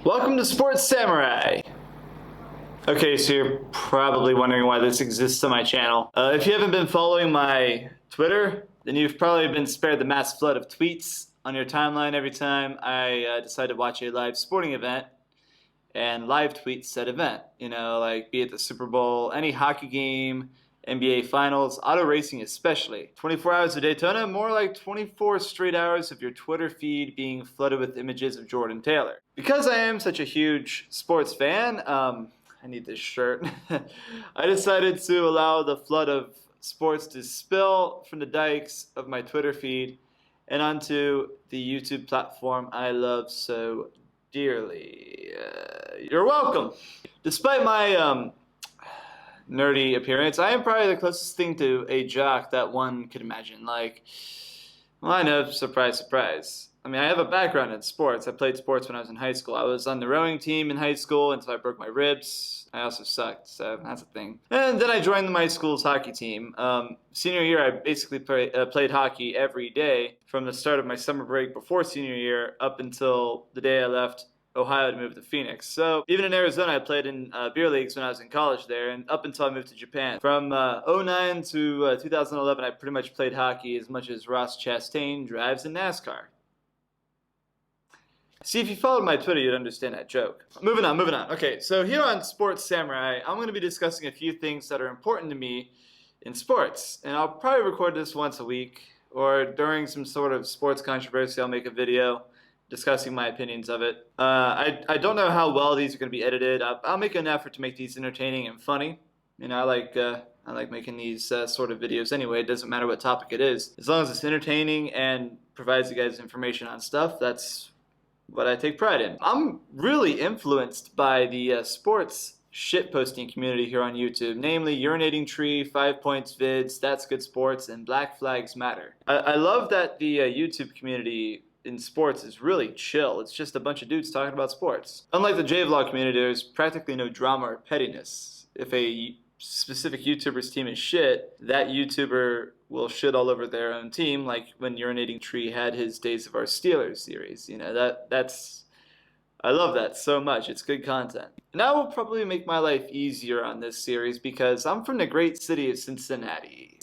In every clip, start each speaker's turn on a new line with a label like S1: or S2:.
S1: Welcome to Sports Samurai. Okay, so you're probably wondering why this exists on my channel. If you haven't been following my Twitter, then you've probably been spared the mass flood of tweets on your timeline every time I decide to watch a live sporting event and live tweet said event. You know, like be it the Super Bowl, any hockey game, NBA Finals, auto racing especially. 24 hours of Daytona, more like 24 straight hours of your Twitter feed being flooded with images of Jordan Taylor. Because I am such a huge sports fan, I need this shirt. I decided to allow the flood of sports to spill from the dikes of my Twitter feed and onto the YouTube platform I love so dearly. You're welcome. Despite my nerdy appearance, I am probably the closest thing to a jock that one could imagine. Like, well, I know, surprise, surprise. I mean, I have a background in sports. I played sports when I was in high school. I was on the rowing team in high school until I broke my ribs. I also sucked, so that's a thing. And then I joined my school's hockey team. Senior year, I basically played hockey every day from the start of my summer break before senior year up until the day I left Ohio to move to Phoenix. So even in Arizona, I played in beer leagues when I was in college there, and up until I moved to Japan. From '09 to 2011, I pretty much played hockey as much as Ross Chastain drives in NASCAR. See, if you followed my Twitter, you'd understand that joke. Moving on. Okay, so here on Sports Samurai, I'm going to be discussing a few things that are important to me in sports. And I'll probably record this once a week, or during some sort of sports controversy, I'll make a video discussing my opinions of it. I don't know how well these are going to be edited. I'll make an effort to make these entertaining and funny. You know, I like making these sort of videos anyway. It doesn't matter what topic it is. As long as it's entertaining and provides you guys information on stuff, that's what I take pride in. I'm really influenced by the sports shitposting community here on YouTube, namely Urinating Tree, 5 Points Vids, That's Good Sports, and Black Flags Matter. I love that the YouTube community in sports is really chill. It's just a bunch of dudes talking about sports. Unlike the J-Vlog community, there's practically no drama or pettiness. If a specific YouTuber's team is shit, that YouTuber will shit all over their own team, like when Urinating Tree had his Days of Our Steelers series. You know, that's I love that so much. It's good content. And that will probably make my life easier on this series because I'm from the great city of Cincinnati.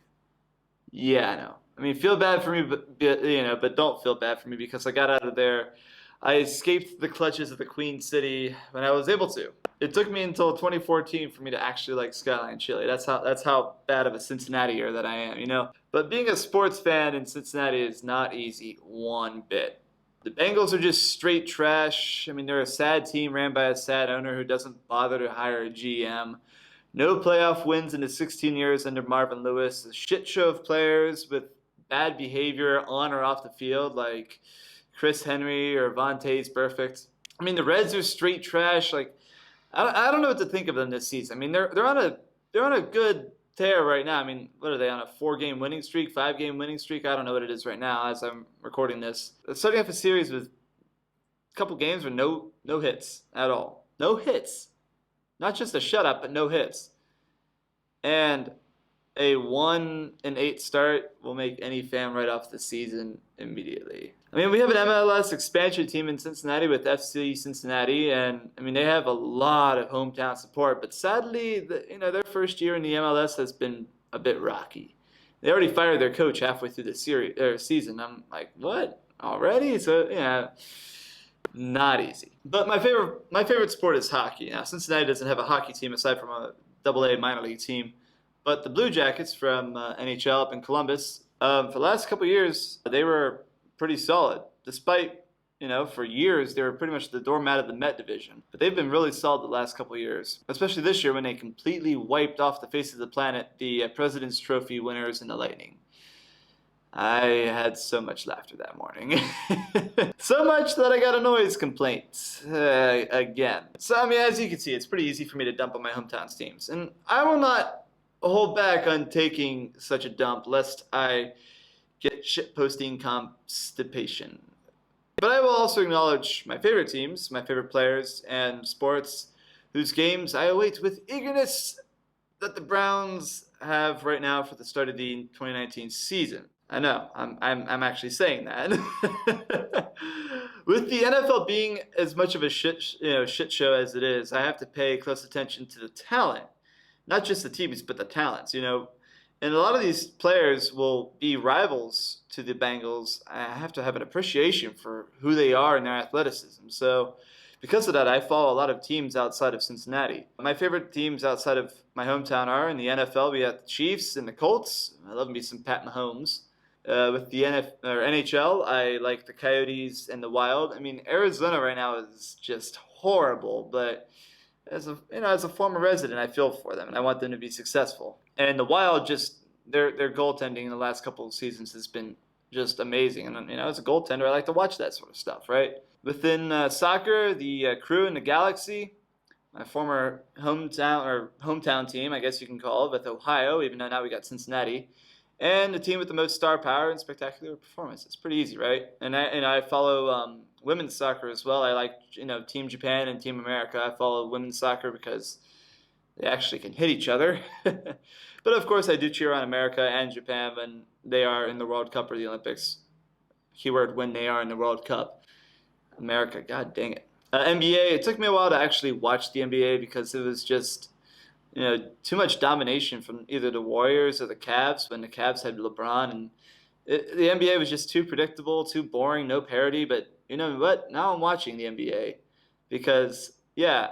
S1: Yeah, I know. I mean, feel bad for me, but don't feel bad for me because I got out of there. I escaped the clutches of the Queen City when I was able to. It took me until 2014 for me to actually like Skyline Chili. That's how bad of a Cincinnatier that I am, you know. But being a sports fan in Cincinnati is not easy one bit. The Bengals are just straight trash. I mean, they're a sad team ran by a sad owner who doesn't bother to hire a GM. No playoff wins in the 16 years under Marvin Lewis. A shit show of players with bad behavior on or off the field, like Chris Henry or Vontae's perfect. I mean, the Reds are straight trash. Like, I don't know what to think of them this season. I mean, they're on a good tear right now. I mean, what are they on, a 4-game winning streak, 5-game winning streak? I don't know what it is right now as I'm recording this. They're starting off a series with a couple games with no hits at all. No hits. Not just a shutout, but no hits. And a 1-8 start will make any fan write off the season immediately. I mean, we have an MLS expansion team in Cincinnati with FC Cincinnati, and I mean they have a lot of hometown support. But sadly, their first year in the MLS has been a bit rocky. They already fired their coach halfway through the season. I'm like, what? Already? So not easy. But my favorite sport is hockey. Now, Cincinnati doesn't have a hockey team aside from a AA minor league team. But the Blue Jackets from NHL up in Columbus, for the last couple of years, they were pretty solid. Despite, for years, they were pretty much the doormat of the Met division. But they've been really solid the last couple of years, especially this year when they completely wiped off the face of the planet the President's Trophy winners in the Lightning. I had so much laughter that morning. So much that I got a noise complaint again. So, I mean, as you can see, it's pretty easy for me to dump on my hometown's teams. And I will not hold back on taking such a dump lest I get shitposting constipation. But I will also acknowledge my favorite teams, my favorite players, and sports whose games I await with eagerness that the Browns have right now for the start of the 2019 season. I know, I'm actually saying that. With the NFL being as much of a shit show as it is, I have to pay close attention to the talent, not just the teams, but the talents. And a lot of these players will be rivals to the Bengals. I have to have an appreciation for who they are and their athleticism. So, because of that, I follow a lot of teams outside of Cincinnati. My favorite teams outside of my hometown are in the NFL. We have the Chiefs and the Colts. I love me some Pat Mahomes. With the NHL, I like the Coyotes and the Wild. I mean, Arizona right now is just horrible, but as a former resident, I feel for them and I want them to be successful. And the Wild, just their goaltending in the last couple of seasons has been just amazing. And as a goaltender, I like to watch that sort of stuff, right? Within soccer, the Crew and the Galaxy, my former hometown team, I guess you can call it, with Ohio, even though now we got Cincinnati. And the team with the most star power and spectacular performance. It's pretty easy, right? And I follow women's soccer as well. I like Team Japan and Team America. I follow women's soccer because they actually can hit each other. But of course, I do cheer on America and Japan when they are in the World Cup or the Olympics. Keyword: when they are in the World Cup. America, god dang it. NBA. It took me a while to actually watch the NBA because it was just too much domination from either the Warriors or the Cavs when the Cavs had LeBron. And the NBA was just too predictable, too boring, no parity. But you know what? Now I'm watching the NBA because, yeah,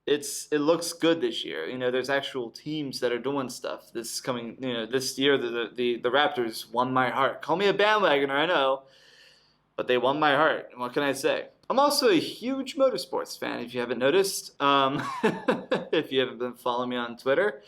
S1: it looks good this year. There's actual teams that are doing stuff. This year, the Raptors won my heart. Call me a bandwagoner, I know, but they won my heart. What can I say? I'm also a huge motorsports fan, if you haven't noticed. If you haven't been following me on Twitter,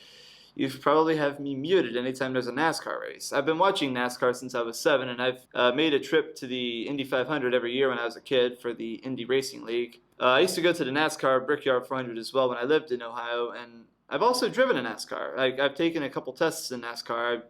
S1: you probably have me muted anytime there's a NASCAR race. I've been watching NASCAR since I was 7, and I've made a trip to the Indy 500 every year when I was a kid for the Indy Racing League. I used to go to the NASCAR Brickyard 400 as well when I lived in Ohio, and I've also driven a NASCAR. I've taken a couple tests in NASCAR,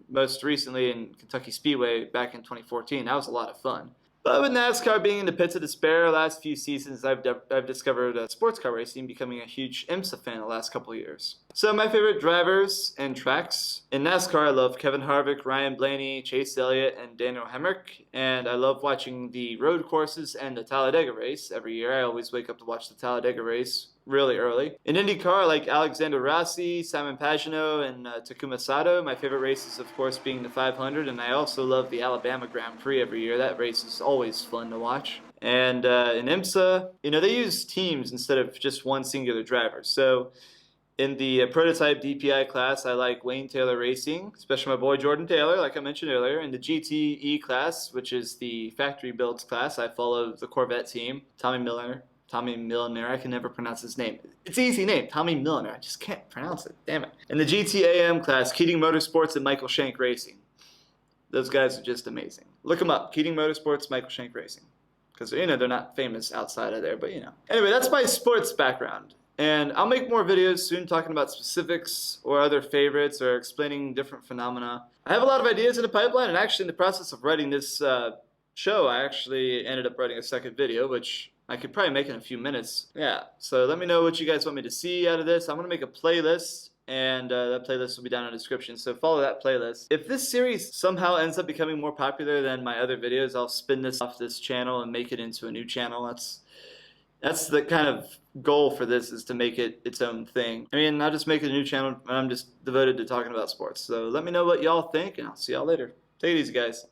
S1: most recently in Kentucky Speedway back in 2014. That was a lot of fun. But with NASCAR being in the pits of despair last few seasons, I've discovered sports car racing, becoming a huge IMSA fan the last couple of years. So my favorite drivers and tracks. In NASCAR, I love Kevin Harvick, Ryan Blaney, Chase Elliott, and Daniel Hemrick. And I love watching the road courses and the Talladega race every year. I always wake up to watch the Talladega race really early. In IndyCar, I like Alexander Rossi, Simon Pagenaud, and Takuma Sato. My favorite races, of course, being the 500, and I also love the Alabama Grand Prix every year. That race is always fun to watch. And in IMSA, they use teams instead of just one singular driver. So in the prototype DPI class, I like Wayne Taylor Racing, especially my boy Jordan Taylor, like I mentioned earlier. In the GTE class, which is the factory builds class, I follow the Corvette team, Tommy Milliner, I can never pronounce his name. It's an easy name, Tommy Milliner. I just can't pronounce it, damn it. In the GTAM class, Keating Motorsports and Michael Shank Racing. Those guys are just amazing. Look them up, Keating Motorsports, Michael Shank Racing. Because, they're not famous outside of there, but Anyway, that's my sports background. And I'll make more videos soon talking about specifics or other favorites or explaining different phenomena. I have a lot of ideas in the pipeline, and actually in the process of writing this show, I actually ended up writing a second video, which I could probably make in a few minutes. Yeah, so let me know what you guys want me to see out of this. I'm going to make a playlist, and that playlist will be down in the description, so follow that playlist. If this series somehow ends up becoming more popular than my other videos, I'll spin this off this channel and make it into a new channel. That's the kind of goal for this, is to make it its own thing. I'll just make it a new channel, and I'm just devoted to talking about sports. So let me know what y'all think, and I'll see y'all later. Take it easy, guys.